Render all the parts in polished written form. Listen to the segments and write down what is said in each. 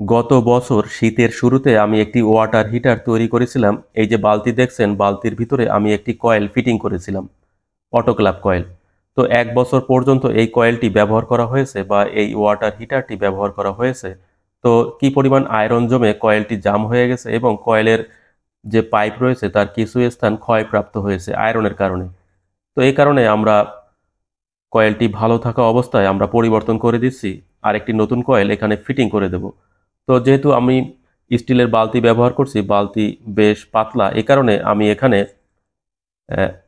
গত বছর শীতের শুরুতে আমি একটি ওয়াটার হিটার তৈরি করেছিলাম। এই যে বালতি দেখছেন, বালতির ভিতরে আমি একটি কয়েল ফিটিং করেছিলাম, অটোক্লাভ কয়েল। তো 1 বছর পর্যন্ত এই কয়েলটি ব্যবহার করা হয়েছে বা এই ওয়াটার হিটারটি ব্যবহার করা হয়েছে। তো কি পরিমাণ আয়রন জমে কয়েলটি জাম হয়ে গেছে এবং কয়েলের যে পাইপ রয়েছে তার কিছু স্থান ক্ষয়প্রাপ্ত হয়েছে আয়রনের কারণে। তো এই কারণে আমরা কয়েলটি ভালো থাকা অবস্থায় আমরা পরিবর্তন করে দিচ্ছি, আর একটি নতুন কয়েল এখানে ফিটিং করে দেব। তো যেহেতু আমি স্টিলের বালতি ব্যবহার করছি, বালতি বেশ পাতলা, এ কারণে আমি এখানে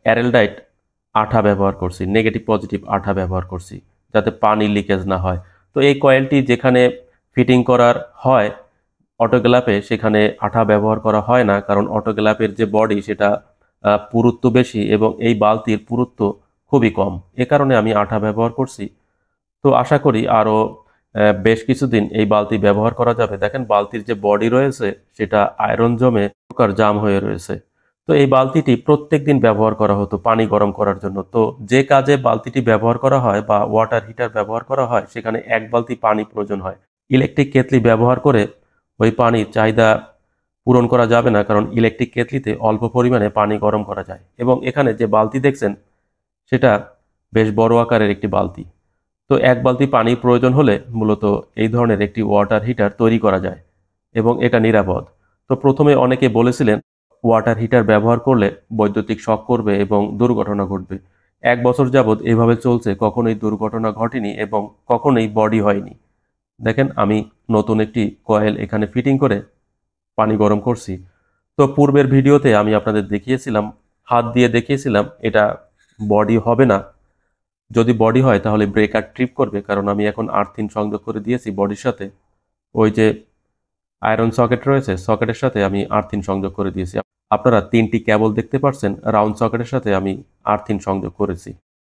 অ্যারেলডাইট আঠা ব্যবহার করছি, নেগেটিভ পজিটিভ আঠা ব্যবহার করছি, যাতে পানি লিকেজ না হয়। তো এই কয়েলটি যেখানে ফিটিং করার হয় অটোগ্লাফে, সেখানে আঠা ব্যবহার করা হয় না, কারণ অটোগ্লাফের যে বডি সেটা পুরুত্ব বেশি এবং এই বালতির পুরুত্ব খুবই কম। এ কারণে আমি আঠা ব্যবহার করছি। তো আশা করি আরও বেশ কিছুদিন এই বালতি ব্যবহার করা যাবে। দেখেন বালতির যে বডি রয়েছে সেটা আয়রন জমে প্রকার জাম হয়ে রয়েছে। তো এই বালতিটি প্রত্যেক দিন ব্যবহার করা হতো পানি গরম করার জন্য। তো যে কাজে বালতিটি ব্যবহার করা হয় বা ওয়াটার হিটার ব্যবহার করা হয়, সেখানে 1 বালতি পানি প্রয়োজন হয়। ইলেকট্রিক কেতলি ব্যবহার করে ওই পানির চাহিদা পূরণ করা যাবে না, কারণ ইলেকট্রিক কেতলিতে অল্প পরিমাণে পানি গরম করা যায়। এবং এখানে যে বালতি দেখছেন সেটা বেশ বড় আকারের একটি বালতি। তো 1 বালতি পানির প্রয়োজন হলে মূলত এই ধরনের একটি ওয়াটার হিটার তৈরি করা যায় এবং এটা নিরাপদ। তো প্রথমে অনেকে বলেছিলেন ওয়াটার হিটার ব্যবহার করলে বৈদ্যুতিক শক করবে এবং দুর্ঘটনা ঘটবে। 1 বছর যাবৎ এভাবে চলছে, কখনোই দুর্ঘটনা ঘটেনি এবং কখনোই বডি হয়নি। দেখেন আমি নতুন একটি কয়েল এখানে ফিটিং করে পানি গরম করছি। তো পূর্বের ভিডিওতে আমি আপনাদের দেখিয়েছিলাম, হাত দিয়ে দেখিয়েছিলাম এটা বডি হবে না। যদি বডি হয় তাহলে ব্রেকার ট্রিপ করবে, কারণ আমি এখন আর্থিং সংযোগ করে দিয়েছি বডির সাথে। ওই যে আয়রন সকেট রয়েছে, সকেটের সাথে আমি আর্থিং সংযোগ করে দিয়েছি। আপনারা 3টি কেবল দেখতে পাচ্ছেন, রাউন্ড সকেটের সাথে আমি আর্থিং সংযোগ করেছি।